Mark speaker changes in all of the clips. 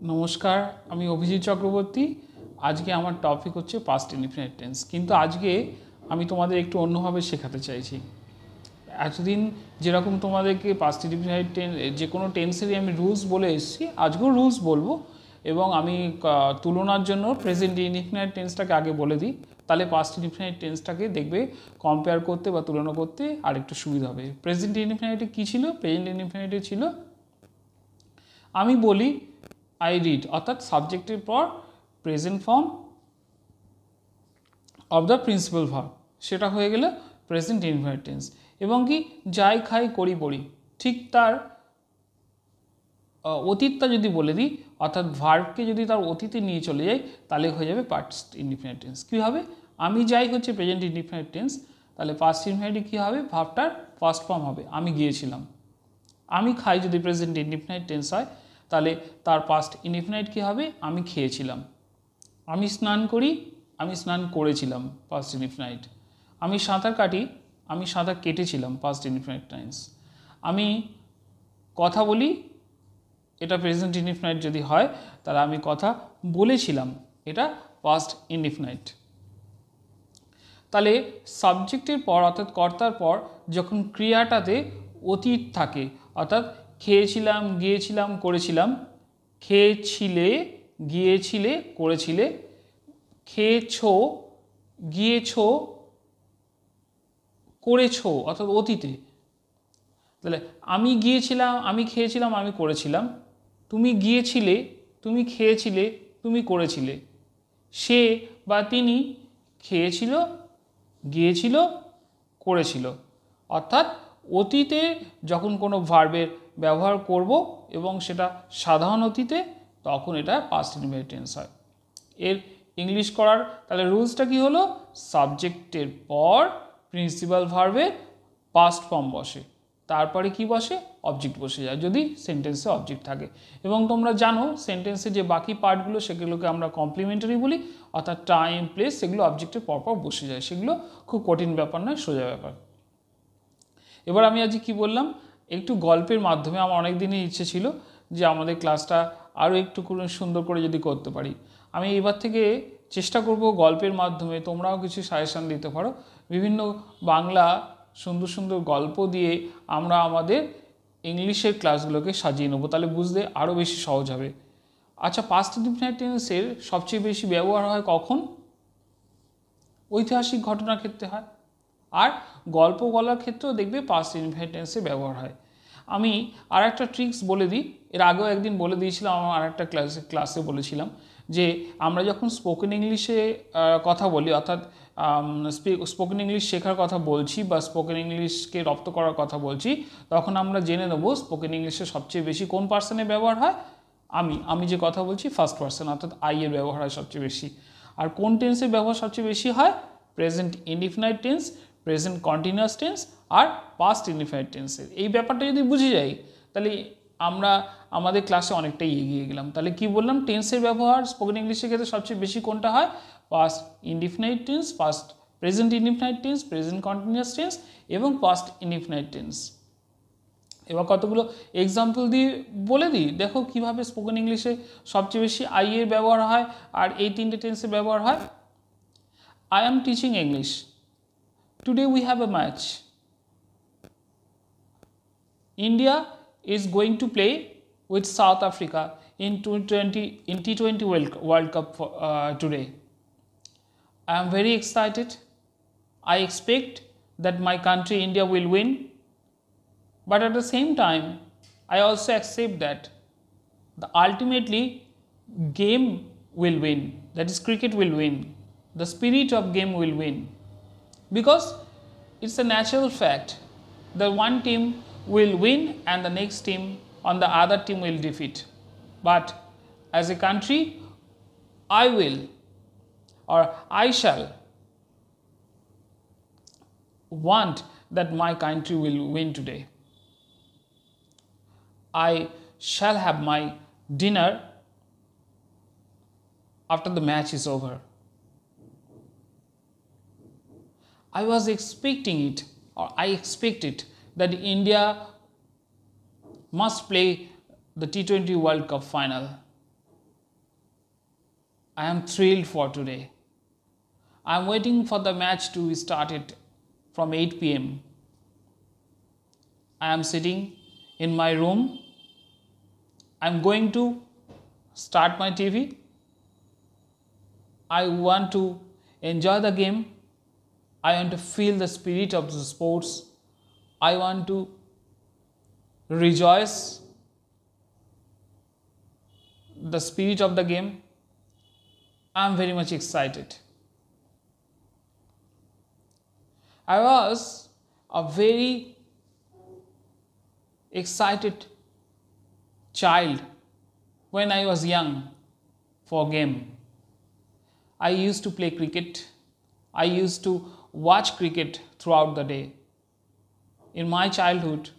Speaker 1: নমস্কার, আমি অভিজিৎ চক্রবর্তী। আজকে আমার টপিক হচ্ছে পাস্ট ইনডিফিনিট টেন্স, কিন্তু আজকে আমি তোমাদের একটু অন্যভাবে শেখাতে চাইছি। এতদিন যেরকম তোমাদেরকে পাস্ট ইনডিফিনিট টেন্স যে কোনো টেন্সেরই আমি রুলস বলে এসেছি, আজকেও রুলস বলবো। এবং আমি তুলনার জন্য প্রেজেন্ট ইনডিফিনিট টেন্সটাকে আগে বলে দিই, তাহলে পাস্ট ইনডিফিনিট টেন্সটাকে দেখবে কম্পেয়ার করতে বা তুলনা করতে আর একটু সুবিধা হবে। প্রেজেন্ট ইনডিফিনিটে কী ছিল? প্রেজেন্ট ইনডিফিনিটে ছিল আমি বলি আই রিড, অর্থাৎ সাবজেক্টের পর present form of the principal verb, সেটা হয়ে গেলে প্রেজেন্ট ইনডিফিনিট টেন্স। এবং কি যাই খাই করি পড়ি, ঠিক তার অতীতটা যদি বলে দিই, অর্থাৎ ভার্বকে যদি তার অতীতে নিয়ে চলে যাই, তাহলে হয়ে যাবে পাস্ট ইনডিফিনিট টেন্স। কী হবে? আমি যাই হচ্ছে প্রেজেন্ট ইনডিফিনিট টেন্স, তাহলে পাস্ট ইনডিফিনিটে কী হবে? ভার্বটার ফার্স্ট ফর্ম হবে আমি গিয়েছিলাম। আমি খাই যদি প্রেজেন্ট ইনডিফিনিট টেন্স হয়, তাহলে তার পাস্ট ইনডিফিনিট কী হবে? আমি খেয়েছিলাম। আমি স্নান করি, আমি স্নান করেছিলাম, পাস্ট ইনডিফিনিট। আমি সাঁতার কাটি, আমি সাঁতার কেটেছিলাম, পাস্ট ইনডিফিনিট টেন্স। আমি কথা বলি, এটা প্রেজেন্ট ইনডিফিনিট যদি হয়, তাহলে আমি কথা বলেছিলাম, এটা পাস্ট ইনডিফিনিট। তাহলে সাবজেক্টের পর অর্থাৎ কর্তার পর যখন ক্রিয়াটাতে অতীত থাকে, অর্থাৎ খেয়েছিলাম, গিয়েছিলাম, করেছিলাম, খেয়েছিলে, গিয়েছিলে, করেছিলে, খেয়েছো, গিয়েছো, করেছো, অর্থাৎ অতীতে। তাহলে আমি গিয়েছিলাম, আমি খেয়েছিলাম, আমি করেছিলাম। তুমি গিয়েছিলে, তুমি খেয়েছিলে, তুমি করেছিলে। সে বা তিনি খেয়েছিল, গিয়েছিল, করেছিল। অর্থাৎ অতীতে যখন কোনো ভার্বের ব্যবহার করব এবং সেটা সাধারণ অতীতে, তখন এটা পাস্ট ইনডিফিনিট টেন্স হয়। এর ইংলিশ করার তাহলে রুলসটা কি হলো? সাবজেক্টের পর প্রিন্সিপাল ভার্বের পাস্ট ফর্ম বসে, তারপরে কি বসে? অবজেক্ট বসে যায়, যদি সেন্টেন্সে অবজেক্ট থাকে। এবং তোমরা জানো সেন্টেন্সে যে বাকি পার্টগুলো সেগুলোকে আমরা কমপ্লিমেন্টারি বলি, অর্থাৎ টাইম, প্লেস, সেগুলো অবজেক্টের পরপর বসে যায়। সেগুলো খুব কঠিন ব্যাপার নয়, সোজা ব্যাপার। এবার আমি আজকে কি বললাম, একটু গল্পের মাধ্যমে, আমার অনেক দিনই ইচ্ছে ছিল যে আমাদের ক্লাসটা আরও একটু সুন্দর করে যদি করতে পারি। আমি এবার থেকে চেষ্টা করব গল্পের মাধ্যমে, তোমরাও কিছু সাজেশান দিতে পারো। বিভিন্ন বাংলা সুন্দর সুন্দর গল্প দিয়ে আমরা আমাদের ইংলিশের ক্লাসগুলোকে সাজিয়ে নেবো, তাহলে বুঝতে আরও বেশি সহজ হবে। আচ্ছা, পাস্ট ইনডিফিনিট টেন্সের সবচেয়ে বেশি ব্যবহার হয় কখন? ঐতিহাসিক ঘটনার ক্ষেত্রে হয়, আর গল্প বলার ক্ষেত্রেও দেখবে পাস্ট ইনডিফিনিট টেন্সের ব্যবহার হয়। আমি আর একটা ট্রিক্স বলে দিই, এর আগেও একদিন বলে দিয়েছিলাম, আমার আর একটা ক্লাসে বলেছিলাম যে আমরা যখন স্পোকেন ইংলিশে কথা বলি, অর্থাৎ স্পোকেন ইংলিশ শেখার কথা বলছি বা স্পোকেন ইংলিশকে রপ্ত করার কথা বলছি, তখন আমরা জেনে নেবো স্পোকেন ইংলিশে সবচেয়ে বেশি কোন পার্সনের ব্যবহার হয়। আমি যে কথা বলছি ফার্স্ট পার্সন, অর্থাৎ আই এর ব্যবহার হয় সবচেয়ে বেশি। আর কোন টেন্সের ব্যবহার সবচেয়ে বেশি হয়? Present indefinite tense, present continuous tense আর পাস্ট ইনডিফিনিট টেন্সের। এই ব্যাপারটা যদি বুঝে যাই, তাহলে আমরা আমাদের ক্লাসে অনেকটাই এগিয়ে গেলাম। তাহলে কি বললাম? টেন্সের ব্যবহার স্পোকেন ইংলিশের ক্ষেত্রে সবচেয়ে বেশি কোনটা হয়? Past indefinite tense, past present indefinite tense, present continuous tense এবং পাস্ট ইনডিফিনিট টেন্স। এবার কতগুলো এক্সাম্পল দিয়ে বলে দিই, দেখো কিভাবে স্পোকেন ইংলিশে সবচেয়ে বেশি আই এর ব্যবহার হয় আর এই তিনটে টেন্সের ব্যবহার হয়। I am teaching English. Today we have a match. India is going to play with South Africa in T20 World Cup today. I am very excited. I expect that my country India will win. But at the same time, I also accept that ultimately game will win. That is, cricket will win. The spirit of game will win. Because it's a natural fact that one team will win and the next team on the other team will defeat. But as a country, I will, or I shall want that my country will win today. I shall have my dinner after the match is over. I was expecting it, or I expect it, that India must play the T20 World Cup final. I am thrilled for today. I am waiting for the match to start it from 8 p.m. I am sitting in my room. I am going to start my TV. I want to enjoy the game. I want to feel the spirit of the sports. I want to rejoice the spirit of the game. I am very much excited. I was a very excited child when I was young for game. I used to play cricket. I used to watch cricket throughout the day. In my childhood,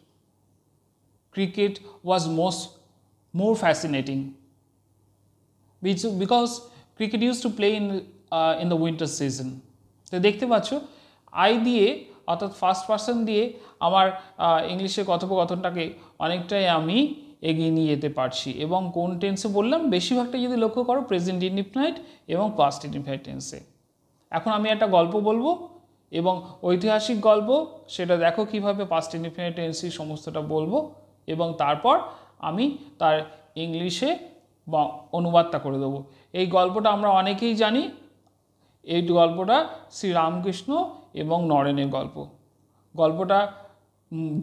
Speaker 1: cricket was more fascinating because cricket used to play in the winter season. তো দেখতে পাচ্ছ I দিয়ে অর্থাৎ first person দিয়ে আমার ইংলিশের কথোপকথনটাকে অনেকটাই আমি এগিয়ে নিয়ে যেতে পারছি এবং কোন টেন্সে বললাম বেশিরভাগটা যদি লক্ষ্য করো প্রেজেন্ট ইনডিফিনাইট এবং পাস্ট ইনডিফিনাইট টেন্সে। এখন আমি একটা গল্প বলবো এবং ঐতিহাসিক গল্প, সেটা দেখো কিভাবে পাস্ট ইনডিফিনাইট টেন্সে সমস্তটা বলবো এবং তারপর আমি তার ইংলিশে অনুবাদটা করে দেবো। এই গল্পটা আমরা অনেকেই জানি। এই গল্পটা শ্রীরামকৃষ্ণ এবং নরেনের গল্প। গল্পটা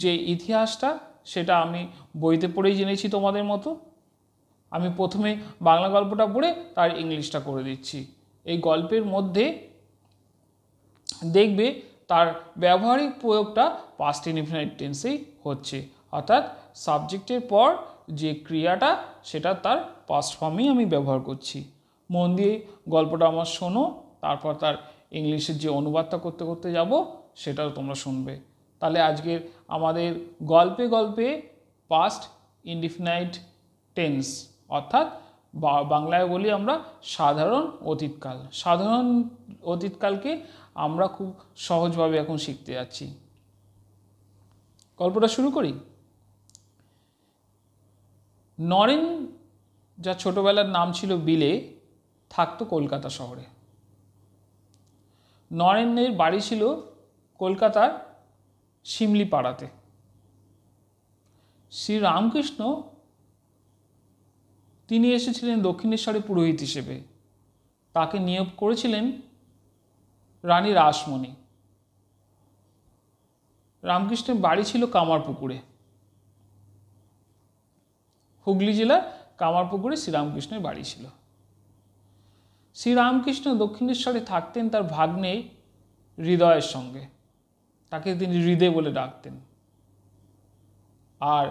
Speaker 1: যে ইতিহাসটা সেটা আমি বইতে পড়েই জেনেছি তোমাদের মতো। আমি প্রথমে বাংলা গল্পটা পড়ে তার ইংলিশটা করে দিচ্ছি। এই গল্পের মধ্যে দেখবে তার ব্যবহারিক প্রয়োগটা পাস্ট ইনডিফিনাইট টেন্সেই হচ্ছে, অর্থাৎ সাবজেক্টের পর যে ক্রিয়াটা সেটা তার পাস্ট ফর্মেই আমি ব্যবহার করছি। মন দিয়ে গল্পটা আমার শোনো, তারপর তার ইংলিশের যে অনুবাদটা করতে করতে যাব সেটাও তোমরা শুনবে। তাহলে আজকের আমাদের গল্পে গল্পে পাস্ট ইনডিফিনাইট টেন্স, অর্থাৎ বাংলায় বলি আমরা সাধারণ অতীতকাল। সাধারণ অতীতকালকে আমরা খুব সহজভাবে এখন শিখতে যাচ্ছি। গল্পটা শুরু করি। নরেন, যার ছোটবেলার নাম ছিল বিলে, থাকতো কলকাতা শহরে। নরেনের বাড়ি ছিল কলকাতার শিমলিপাড়াতে। শ্রীরামকৃষ্ণ তিনি এসেছিলেন দক্ষিণেশ্বরে পুরোহিত হিসেবে। তাকে নিয়োগ করেছিলেন রানী রাসমণি। রামকৃষ্ণের বাড়ি ছিল কামারপুকুরে, হুগলি জেলার কামারপুকুরে শ্রীরামকৃষ্ণের বাড়ি ছিল। শ্রীরামকৃষ্ণ দক্ষিণেশ্বরে থাকতেন তার ভাগ্নে হৃদয়ের সঙ্গে। তাকে তিনি হৃদয় বলে ডাকতেন। আর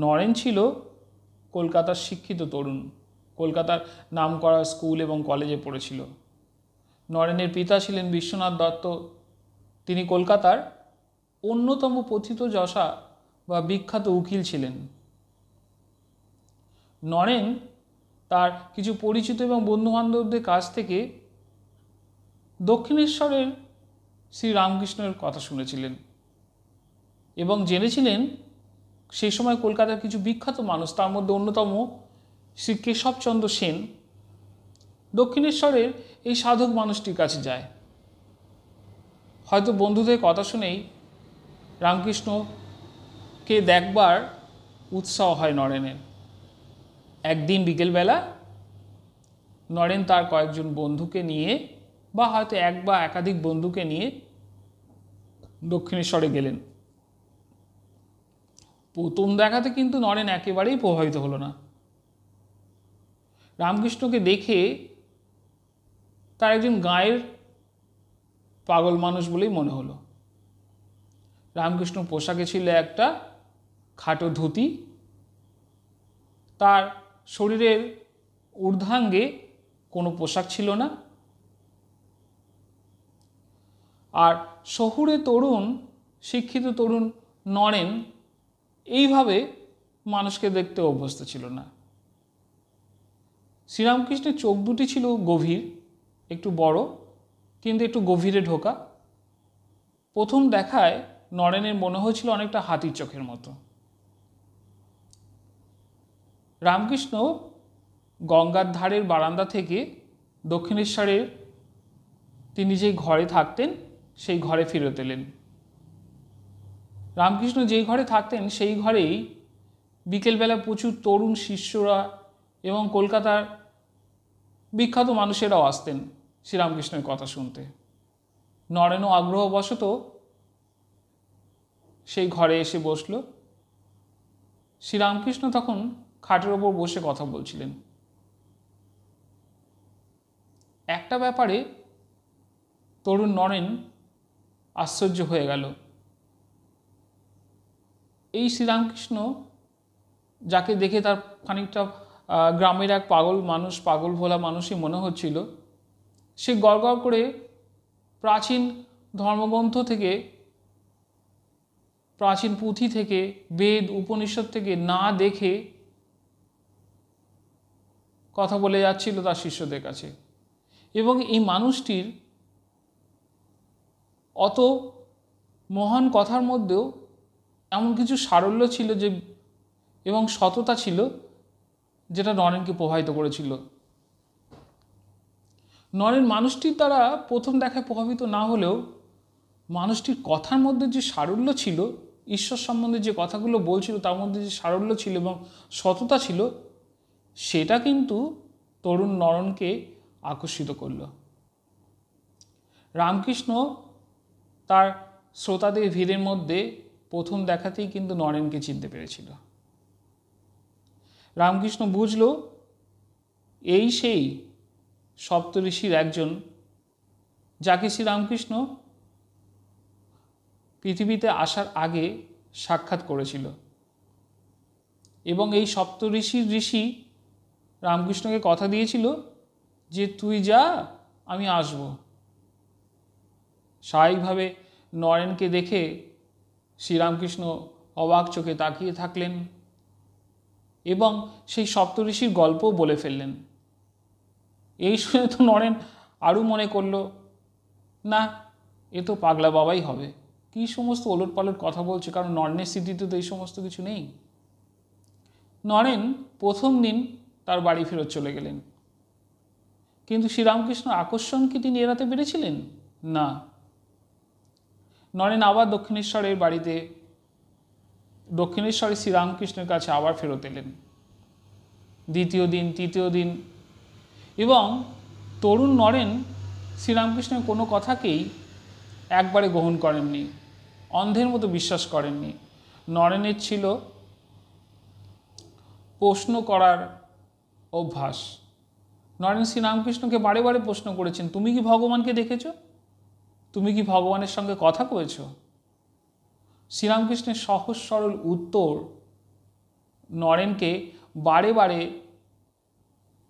Speaker 1: নরেন ছিল কলকাতার শিক্ষিত তরুণ, কলকাতার নামকরা স্কুল এবং কলেজে পড়েছিল। নরেনের পিতা ছিলেন বিশ্বনাথ দত্ত। তিনি কলকাতার অন্যতম পথিতযশা বা বিখ্যাত উকিল ছিলেন। নরেন তার কিছু পরিচিত এবং বন্ধুবান্ধবদের কাছ থেকে দক্ষিণেশ্বরের শ্রীরামকৃষ্ণের কথা শুনেছিলেন এবং জেনেছিলেন সেই সময় কলকাতার কিছু বিখ্যাত মানুষ, তার মধ্যে অন্যতম শ্রী কেশবচন্দ্র সেন, দক্ষিণেশ্বরের এই সাধক মানুষটির কাছে যায়। হয়তো বন্ধুদের কথা শুনেই রামকৃষ্ণকে দেখবার উৎসাহ হয় নরেনের। একদিন বিকেলবেলা নরেন তার কয়েকজন বন্ধুকে নিয়ে বা হয়তো এক বা একাধিক বন্ধুকে নিয়ে দক্ষিণেশ্বরে গেলেন। প্রথম দেখাতে কিন্তু নরেন একেবারেই প্রভাবিত হলো না। রামকৃষ্ণকে দেখে তার একজন গাঁয়ের পাগল মানুষ বলেই মনে হলো। রামকৃষ্ণ পোশাকে ছিল একটা খাটো ধুতি, তার শরীরের ঊর্ধ্বাঙ্গে কোনো পোশাক ছিল না। আর শহুরে তরুণ, শিক্ষিত তরুণ নরেন এইভাবে মানুষকে দেখতে অভ্যস্ত ছিল না। শ্রীরামকৃষ্ণের চোখ দুটি ছিল গভীর, একটু বড় কিন্তু একটু গভীরে ঢোকা। প্রথম দেখায় নরেনের মনে হয়েছিল অনেকটা হাতির চোখের মতো। রামকৃষ্ণ গঙ্গার ধারের বারান্দা থেকে দক্ষিণেশ্বরের তিনি যেই ঘরে থাকতেন সেই ঘরে ফেরত এলেন। রামকৃষ্ণ যেই ঘরে থাকতেন সেই ঘরেই বিকেলবেলা প্রচুর তরুণ শিষ্যরা এবং কলকাতার বিখ্যাত মানুষেরাও আসতেন শ্রীরামকৃষ্ণের কথা শুনতে। নরেনও আগ্রহবশত সেই ঘরে এসে বসল। শ্রীরামকৃষ্ণ তখন খাটের ওপর বসে কথা বলছিলেন। একটা ব্যাপারে তরুণ নরেন আশ্চর্য হয়ে গেল। এই শ্রীরামকৃষ্ণ, যাকে দেখে তার খানিকটা গ্রামের এক পাগল ভোলা মানুষই মনে হচ্ছিল, সে গড় করে প্রাচীন ধর্মগ্রন্থ থেকে, প্রাচীন পুঁথি থেকে, বেদ উপনিষদ থেকে না দেখে কথা বলে যাচ্ছিল তার শিষ্যদের কাছে। এবং এই মানুষটির অত মহান কথার মধ্যেও এমন কিছু সারল্য ছিল যে, এবং সততা ছিল, যেটা নরেনকে প্রভাবিত করেছিল। নরেন মানুষটির দ্বারা প্রথম দেখায় প্রভাবিত না হলেও মানুষটির কথার মধ্যে যে সারল্য ছিল, ঈশ্বর সম্বন্ধে যে কথাগুলো বলছিল তার মধ্যে যে সারল্য ছিল এবং সততা ছিল, সেটা কিন্তু তরুণ নরেনকে আকর্ষিত করল। রামকৃষ্ণ তার শ্রোতাদের ভিড়ের মধ্যে প্রথম দেখাতেই কিন্তু নরেনকে চিনতে পেরেছিল। রামকৃষ্ণ বুঝল এই সেই সপ্তঋষির একজন, যাকে শ্রীরামকৃষ্ণ পৃথিবীতে আসার আগে সাক্ষাৎ করেছিল। এবং এই সপ্তঋষির ঋষি রামকৃষ্ণকে কথা দিয়েছিল যে তুই যা, আমি আসব। স্বাভাবিকভাবে নরেনকে দেখে শ্রীরামকৃষ্ণ অবাক চোখে তাকিয়ে থাকলেন এবং সেই সপ্তঋষির গল্পও বলে ফেললেন। এই শুনে তো নরেন আরও মনে করল, না, এ তো পাগলা বাবাই হবে, কী সমস্ত ওলটপালট কথা বলছে, কারণ নরেনের স্মৃতিতে তো এই সমস্ত কিছু নেই। নরেন প্রথম দিন তার বাড়ি ফেরত চলে গেলেন, কিন্তু শ্রীরামকৃষ্ণ আকর্ষণকে তিনি এড়াতে পেরেছিলেন না। নরেন আবার দক্ষিণেশ্বরে শ্রীরামকৃষ্ণের কাছে আবার ফেরত এলেন। দ্বিতীয় দিন, তৃতীয় দিন, এবং তরুণ নরেন শ্রীরামকৃষ্ণের কোনো কথাকেই একবারে গ্রহণ করেননি, অন্ধের মতো বিশ্বাস করেননি। নরেনের ছিল প্রশ্ন করার অভ্যাস। নরেন শ্রীরামকৃষ্ণকে বারে বারে প্রশ্ন করেছেন, তুমি কি ভগবানকে দেখেছ? তুমি কি ভগবানের সঙ্গে কথা কয়েছ? শ্রীরামকৃষ্ণের সহজ সরল উত্তর নরেনকে বারে বারে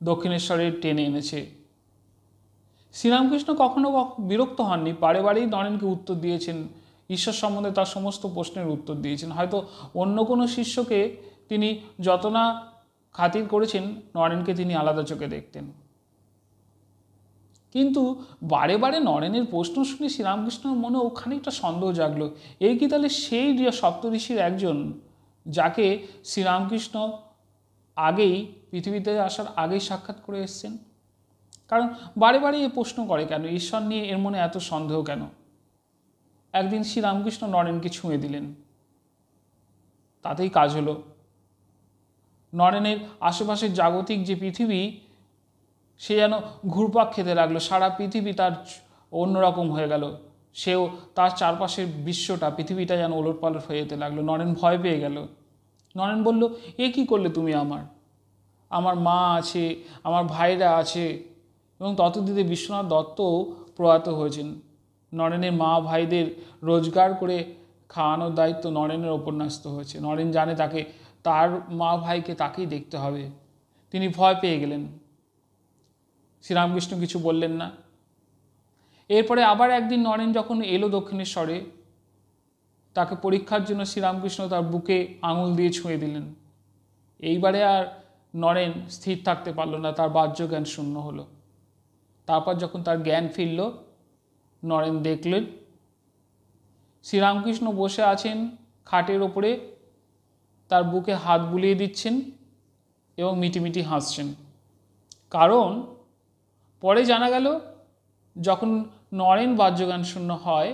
Speaker 1: দক্ষিণেশ্বরে টেনে এনেছে। শ্রীরামকৃষ্ণ কখনো বিরক্ত হননি, বারে বারেই নরেনকে উত্তর দিয়েছেন, ঈশ্বর সম্বন্ধে তার সমস্ত প্রশ্নের উত্তর দিয়েছেন। হয়তো অন্য কোনো শিষ্যকে তিনি যত না খাতির করেছেন, নরেনকে তিনি আলাদা চোখে দেখতেন। কিন্তু বারে বারে নরেনের প্রশ্ন শুনে শ্রীরামকৃষ্ণের মনে খানিকটা সন্দেহ জাগলো, এই কি তাহলে সেই সপ্তঋষির একজন, যাকে শ্রীরামকৃষ্ণ আগেই পৃথিবীতে আসার আগেই সাক্ষাৎ করে এসছেন? কারণ বারে বারে এ প্রশ্ন করে কেন, ঈশ্বর নিয়ে এর মনে এত সন্দেহ কেন? একদিন শ্রীরামকৃষ্ণ নরেনকে ছুঁয়ে দিলেন, তাতেই কাজ হলো। নরেনের আশেপাশের জাগতিক যে পৃথিবী, সে যেন ঘুরপাক খেতে লাগলো, সারা পৃথিবী তার অন্যরকম হয়ে গেল। সেও তার চারপাশের বিশ্বটা, পৃথিবীটা যেন ওলটপালট হয়ে যেতে লাগলো। নরেন ভয় পেয়ে গেল। নরেন বলল, এ কী করলে তুমি? আমার মা আছে, আমার ভাইরা আছে, এবং ততদিনে বিশ্বনাথ দত্তও প্রয়াত হয়েছেন। নরেনের মা ভাইদের রোজগার করে খাওয়ানোর দায়িত্ব নরেনের ওপর ন্যস্ত হয়েছে। নরেন জানে তার মা ভাইকে তাকেই দেখতে হবে। তিনি ভয় পেয়ে গেলেন। শ্রীরামকৃষ্ণ কিছু বললেন না। এরপরে আবার একদিন নরেন যখন এলো দক্ষিণেশ্বরে, তাকে পরীক্ষার জন্য শ্রীরামকৃষ্ণ তার বুকে আঙুল দিয়ে ছুঁয়ে দিলেন। এইবারে আর নরেন স্থির থাকতে পারল না, তার বাহ্য জ্ঞান শূন্য হলো। তারপর যখন তার জ্ঞান ফিরল, নরেন দেখলেন শ্রীরামকৃষ্ণ বসে আছেন খাটের ওপরে, তার বুকে হাত বুলিয়ে দিচ্ছেন এবং মিটিমিটি হাসছেন। কারণ পরে জানা গেল যখন নরেন বাহ্যজ্ঞান শূন্য হয়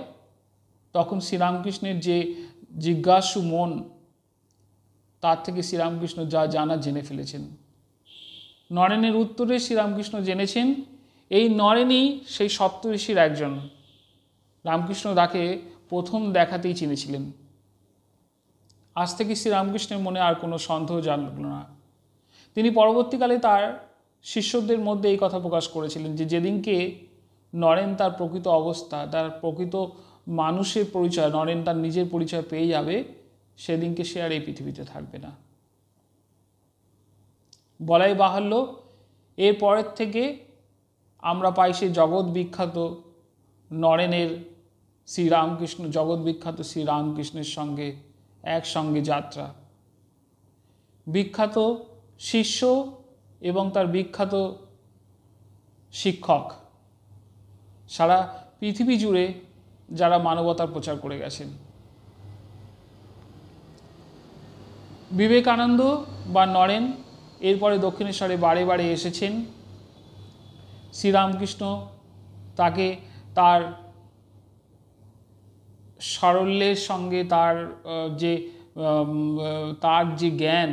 Speaker 1: তখন শ্রীরামকৃষ্ণের যে জিজ্ঞাসু মন তার থেকে শ্রীরামকৃষ্ণ যা জানা জেনে ফেলেছেন। নরেনের উত্তরে শ্রীরামকৃষ্ণ জেনেছেন এই নরেনই সেই সপ্তর্ষির একজন। রামকৃষ্ণ তাকে প্রথম দেখাতেই চিনেছিলেন। আজ থেকে শ্রীরামকৃষ্ণের মনে আর কোনো সন্দেহ জানল না। তিনি পরবর্তীকালে তার শিষ্যদের মধ্যে এই কথা প্রকাশ করেছিলেন যে যেদিনকে নরেন তার প্রকৃত অবস্থা, তার প্রকৃত মানুষের পরিচয়, নরেন তার নিজের পরিচয় পেয়ে যাবে, সেদিনকে সে আর এই পৃথিবীতে থাকবে না। বলাই বাহুল্য এর পরের থেকে আমরা পাই সেই জগৎ বিখ্যাত নরেনের শ্রীরামকৃষ্ণ, জগৎ বিখ্যাত শ্রীরামকৃষ্ণের সঙ্গে একসঙ্গে যাত্রা। বিখ্যাত শিষ্য এবং তার বিখ্যাত শিক্ষক সারা পৃথিবী জুড়ে যারা মানবতার প্রচার করে গেছেন। বিবেকানন্দ বা নরেন এরপরে দক্ষিণেশ্বরে বারে বারে এসেছেন। শ্রীরামকৃষ্ণ তাকে তার সারল্যের সঙ্গে তার যে জ্ঞান,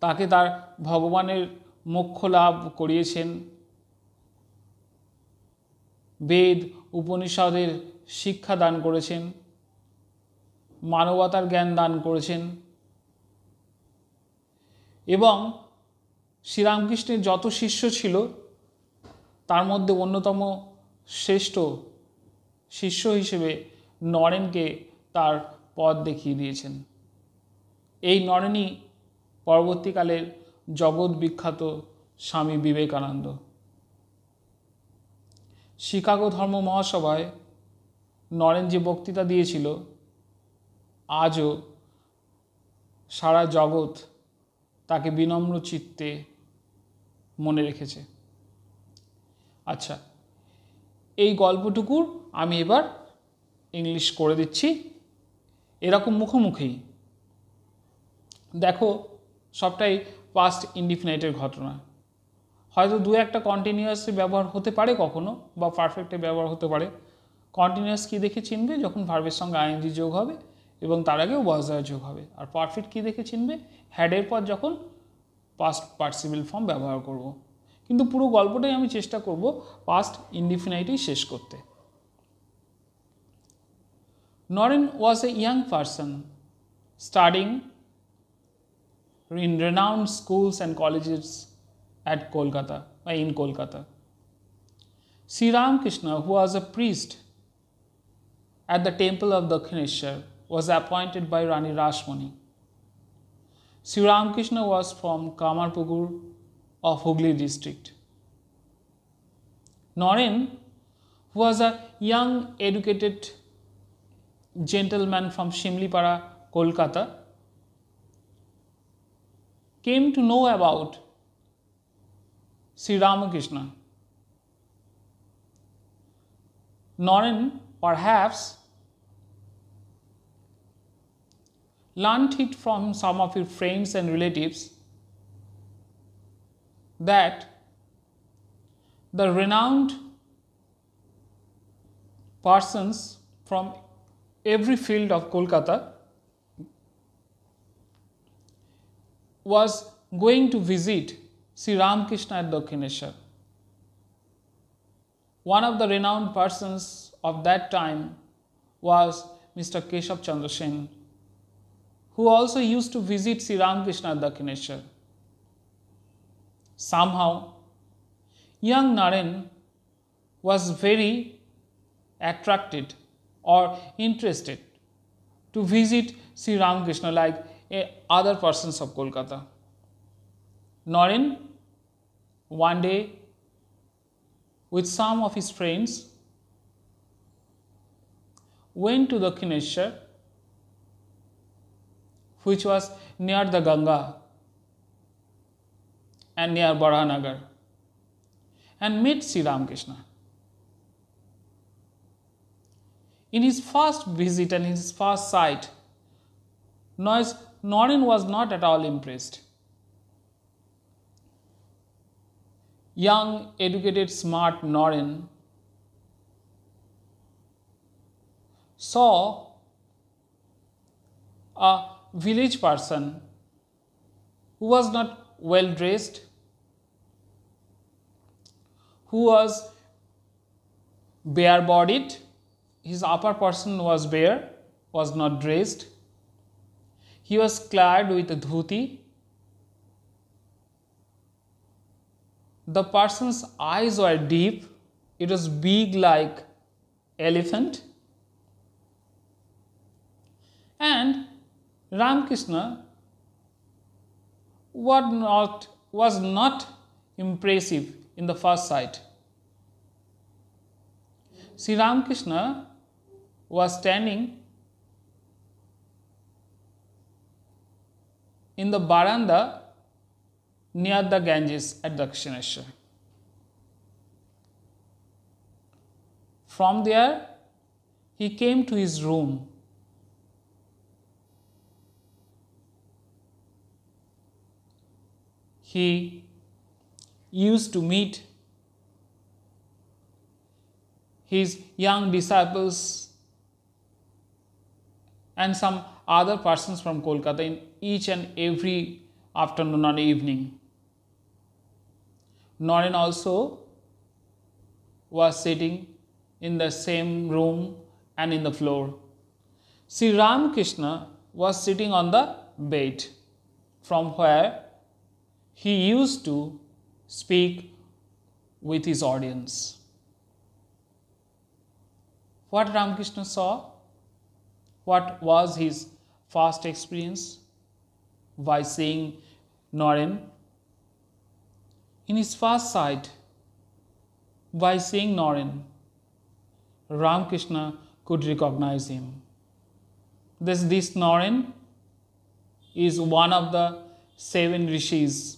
Speaker 1: তাকে তার ভগবানের মোক্ষ লাভ করিয়েছেন, বেদ উপনিষদের শিক্ষা দান করেছেন, মানবতার জ্ঞান দান করেছেন এবং শ্রীরামকৃষ্ণের যত শিষ্য ছিল তার মধ্যে অন্যতম শ্রেষ্ঠ শিষ্য হিসেবে নরেনকে তার পথ দেখিয়ে দিয়েছেন। এই নরেনই পরবর্তীকালের জগৎ বিখ্যাত স্বামী বিবেকানন্দ। শিকাগো ধর্ম মহাসভায় নরেন যে বক্তৃতা দিয়েছিল আজও সারা জগৎ তাকে বিনম্র চিত্তে মনে রেখেছে। আচ্ছা, এই গল্পটুকুর আমি এবার ইংলিশ করে দিচ্ছি এরকম মুখোমুখি। দেখো, সবটাই পাস্ট ইনডিফিনাইটের ঘটনা। হয়তো দু একটা কন্টিনিউয়াসলি ব্যবহার হতে পারে কখনো, বা পারফেক্টে ব্যবহার হতে পারে। কন্টিনিউয়াস কী দেখে চিনবে? যখন ভার্বের সঙ্গে আইএনজি যোগ হবে এবং তার আগেও ওয়াজ আর যোগ হবে। আর পারফেক্ট কী দেখে চিনবে? হ্যাডের পর যখন পাস্ট পার্টিসিপল ফর্ম ব্যবহার করব। কিন্তু পুরো গল্পটাই আমি চেষ্টা করব পাস্ট ইনডিফিনাইটেই শেষ করতে। Naren was a young person studying in renowned schools and colleges at Kolkata, in Kolkata. Sri Ramakrishna, who was a priest at the temple of Dakshineshwar, was appointed by Rani Rashmani. Sri Ramakrishna was from Kamarpukur of Hooghly district. Naren, who was a young educated gentleman from Shimlipara, Kolkata, came to know about Sri Ramakrishna. Naren perhaps learnt it from some of his friends and relatives that the renowned persons from every field of Kolkata was going to visit Sri Ramakrishna at Dakshineshwar. One of the renowned persons of that time was Mr. Keshav Chandra Sen, who also used to visit Sri Ramakrishna at Dakshineshwar. Somehow, young Naren was very attracted or interested to visit Sri Ramakrishna like other persons of Kolkata. Naren one day with some of his friends went to Dakshineshwar, which was near the Ganga and near Barahanagar, and met Sri Ramakrishna. In his first visit and his first sight, Naren was not at all impressed. young, educated, smart Naren saw a village person who was not well dressed, who was bare bodied, his upper person was bare, was not dressed. He was clad with a dhuti. The person's eyes were deep, it was big like elephant. And Ramakrishna was not impressive in the first sight. Sri Ramakrishna was standing in the baranda near the Ganges at Dakshineshwar. From there, he came to his room. He used to meet his young disciples and some other persons from Kolkata in each and every afternoon and evening. Naren also was sitting in the same room and in the floor. Sri Ramakrishna was sitting on the bed from where he used to speak with his audience. What Ramakrishna saw? What was his first experience by seeing Naren? In his first sight, by seeing Naren, Ramakrishna could recognize him. This Naren is one of the 7 rishis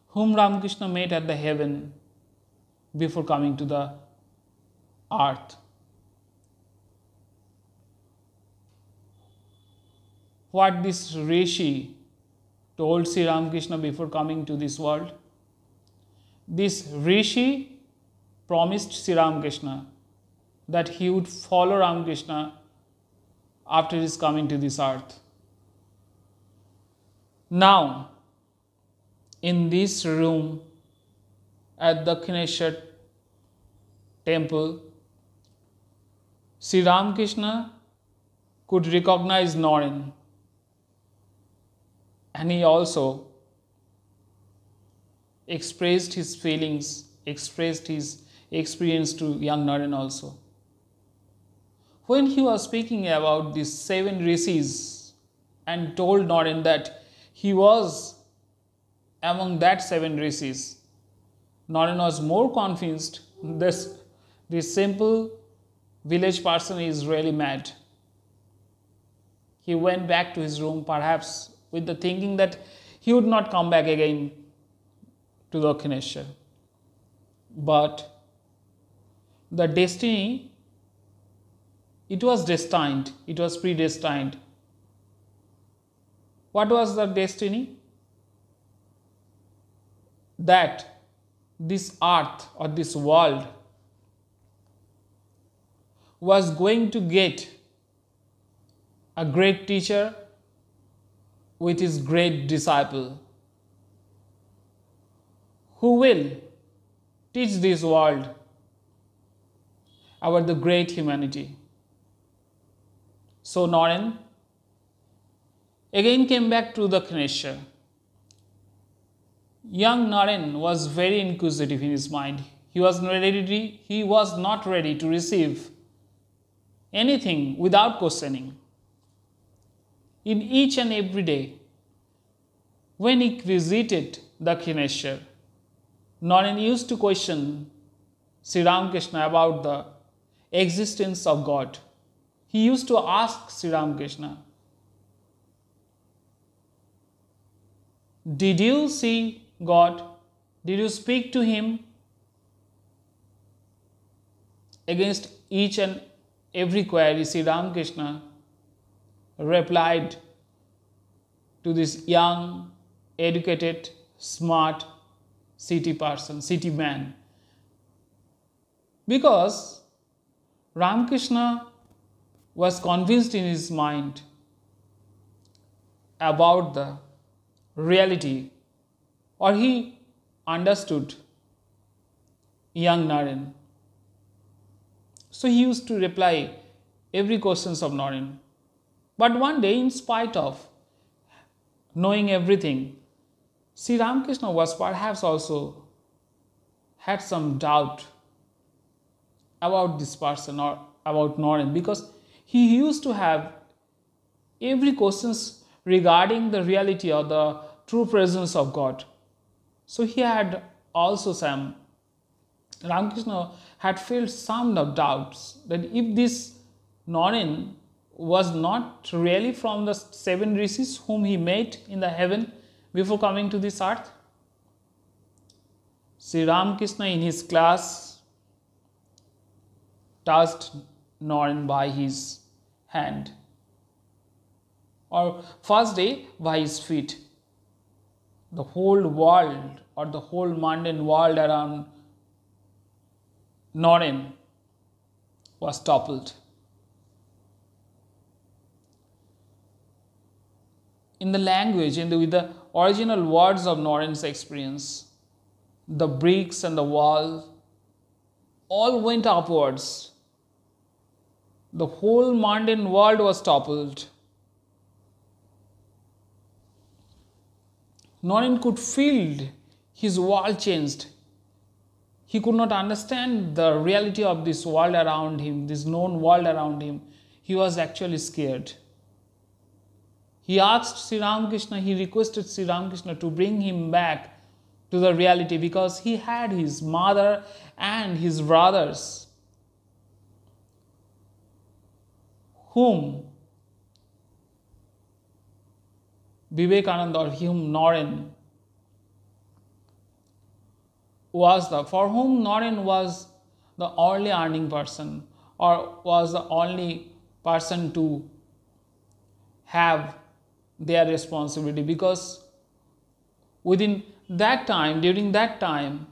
Speaker 1: whom Ramakrishna met at the heaven before coming to the earth. What this rishi told Sri Ramakrishna before coming to this world? This rishi promised Sri Ramakrishna that he would follow Ramakrishna after his coming to this earth. Now, in this room at the Dakshineshwar temple, Sri Ramakrishna could recognize Naren, and he also expressed his feelings, expressed his experience to young Naren also. When he was speaking about these 7 rishis and told Naren that he was among that 7 rishis, Naren was more convinced this simple village person is really mad. He went back to his room, perhaps with the thinking that he would not come back again to Dakshineshwar. But the destiny, it was destined, it was predestined. What was the destiny? That this earth or this world was going to get a great teacher with his great disciple who will teach this world about the great humanity. So Naren again came back to the Dakshineshwar. Young Naren was very inquisitive in his mind. He was not ready to receive anything without questioning. In each and every day, when he visited the Dakshineshwar, Naren used to question Sri Ramakrishna about the existence of God. He used to ask Sri Ramakrishna, "Did you see God? Did you speak to Him?" Against each and every query, Sri Ramakrishna replied to this young, educated, smart city person, city man. Because Ramakrishna was convinced in his mind about the reality, or he understood young Naren. So he used to reply every questions of Naren. But one day, in spite of knowing everything, Sri Ramakrishna was perhaps also had some doubt about this person or about Naren, because he used to have every questions regarding the reality or the true presence of God. So he had also some, Ramakrishna had felt some of doubts that if this Naren was not really from the 7 rishis whom he met in the heaven before coming to this earth. Sri Ramakrishna in his class touched Naren by his hand, or first day by his feet. The whole world or the whole mundane world around Naren was toppled. In the language, with the original words of Naren's experience, the bricks and the wall all went upwards. The whole mundane world was toppled. Naren could feel his world changed. He could not understand the reality of this world around him, this known world around him. He was actually scared. He asked Sri Ramakrishna, he requested Sri Ramakrishna to bring him back to the reality, because he had his mother and his brothers whom Vivekananda or whom Naren was for whom Naren was the only earning person, or was the only person to have their responsibility, because within that time, during that time,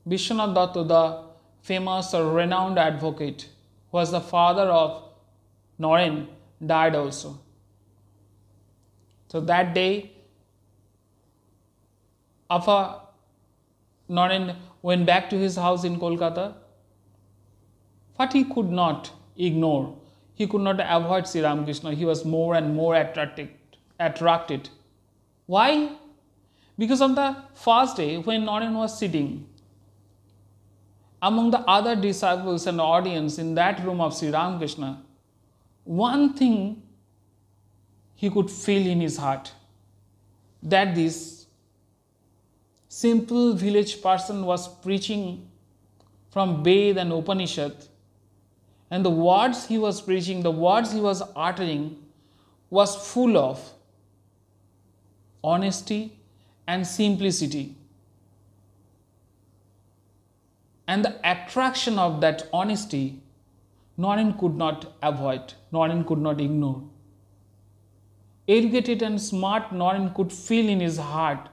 Speaker 1: Vishwanath Datta, the famous or renowned advocate, who was the father of Naren, died also. So that day, after Naren went back to his house in Kolkata, but he could not ignore, he could not avoid Sri Ramakrishna. He was more and more attracted. Why? Because on the first day, when Naren was sitting among the other disciples and audience in that room of Sri Ramakrishna, one thing he could feel in his heart, that this simple village person was preaching from Ved and Upanishad, and the words he was preaching, the words he was uttering, was full of honesty and simplicity. And the attraction of that honesty, Naren could not avoid, Naren could not ignore. Educated and smart Naren could feel in his heart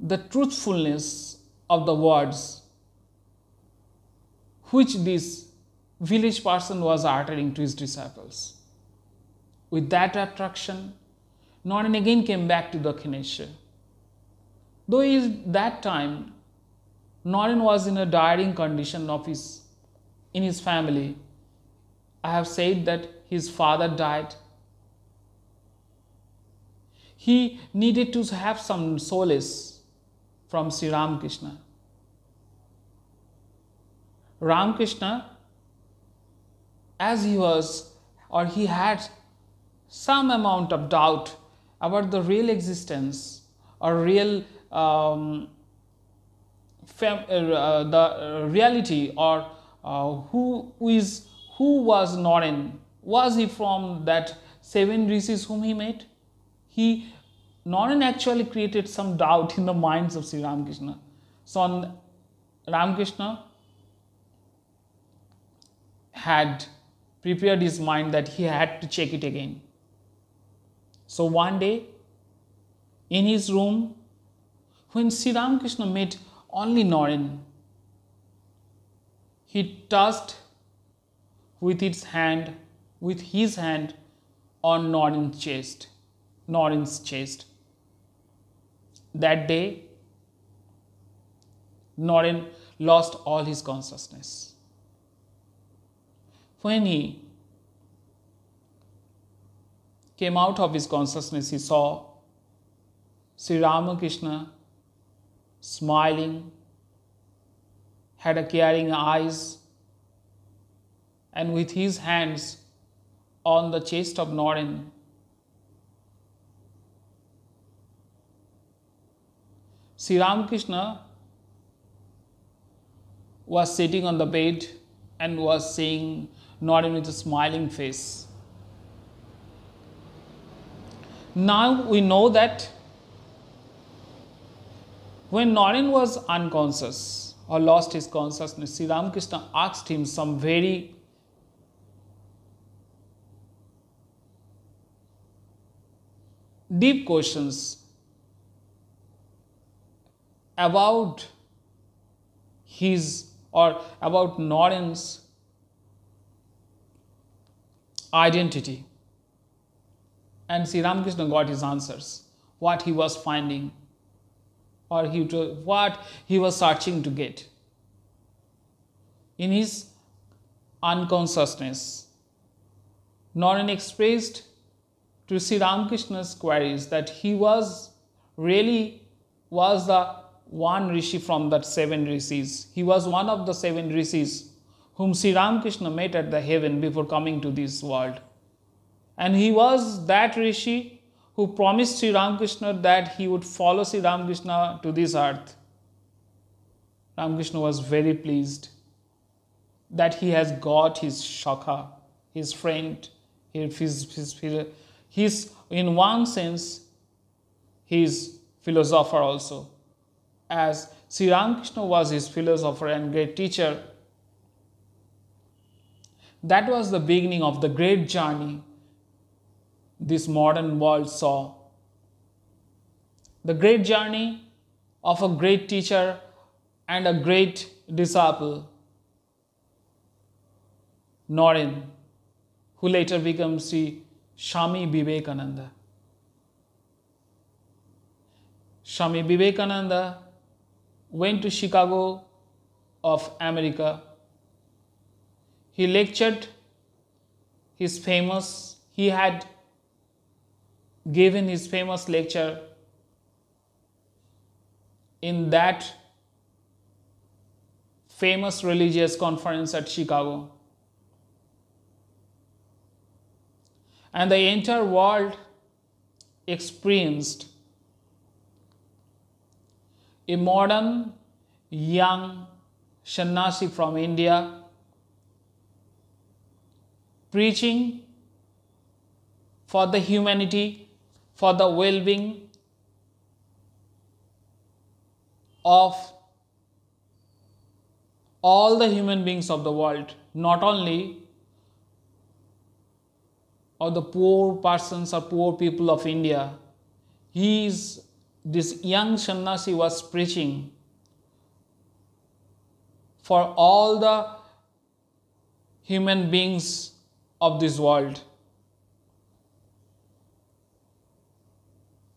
Speaker 1: the truthfulness of the words which this village person was uttering to his disciples. With that attraction, Naren again came back to Dakshineshwar. Though at that time, Naren was in a dying condition in his family. I have said that his father died. He needed to have some solace from Sri Ramakrishna. Ramakrishna, as he had some amount of doubt about the real existence or real the reality, or who was Naren? Was he from that 7 rishis whom he met? Naren actually created some doubt in the minds of Sri Ramakrishna. So Ramakrishna had prepared his mind that he had to check it again. So one day, in his room, When Sri Ramakrishna met only Naren, he touched with his hand on Naren's chest. That day, Naren lost all his consciousness. When he came out of his consciousness, he saw Sri Ramakrishna smiling, had a caring eyes, and with his hands on the chest of Naren, Sri Ramakrishna was sitting on the bed and was seeing Naren with a smiling face. Now we know that when Naren was unconscious or lost his consciousness, Sri Ramakrishna asked him some very deep questions about his or about Naren's identity, and Sri Ramakrishna got his answers, what he was finding or what he was searching to get. In his unconsciousness, Naren expressed to Sri Ramakrishna's queries that he was the one rishi from that 7 rishis. He was one of the 7 rishis whom Sri Ramakrishna met at the heaven before coming to this world. And he was that rishi who promised Sri Ramakrishna that he would follow Sri Ramakrishna to this earth. Ramakrishna was very pleased that he has got his shakha, his friend, his in one sense, his philosopher also. As Sri Ramakrishna was his philosopher and great teacher, that was the beginning of the great journey this modern world saw. The great journey of a great teacher and a great disciple, Naren, who later became Sri Swami Vivekananda. Swami Vivekananda went to Chicago of America. He lectured he had given his famous lecture in that famous religious conference at Chicago. And the entire world experienced a modern young sannyasi from India preaching for the humanity, for the well-being of all the human beings of the world, not only of the poor persons or poor people of India. This young sannyasi was preaching for all the human beings of this world.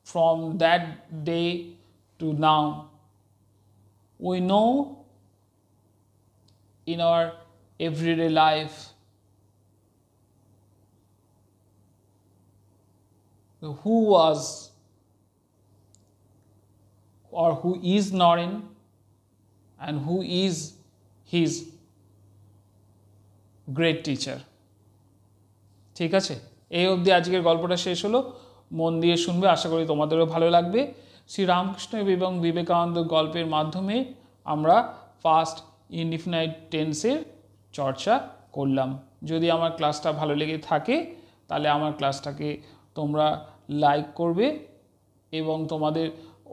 Speaker 1: From that day to now, we know in our everyday life who was or who is Naren and who is his great teacher. ঠিক আছে, এই অবধি আজকের গল্পটা শেষ হলো। মন দিয়ে শুনবে, আশা করি তোমাদেরও ভালো লাগবে। শ্রী রামকৃষ্ণ এবং বিবেকানন্দ গল্পের মাধ্যমে আমরা পাস্ট ইনডিফিনাইট টেন্সের চর্চা করলাম। যদি আমার ক্লাসটা ভালো লেগে থাকে তাহলে আমার ক্লাসটাকে তোমরা লাইক করবে এবং তোমাদের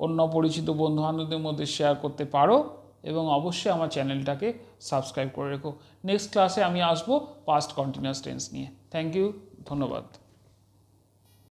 Speaker 1: অন্য পরিচিত বন্ধুবান্ধবদের মধ্যে শেয়ার করতে পারো এবং অবশ্যই আমার চ্যানেলটাকে সাবস্ক্রাইব করে রেখো। নেক্সট ক্লাসে আমি আসবো পাস্ট কন্টিনিউয়াস টেন্স নিয়ে। থ্যাংক ইউ, ধন্যবাদ।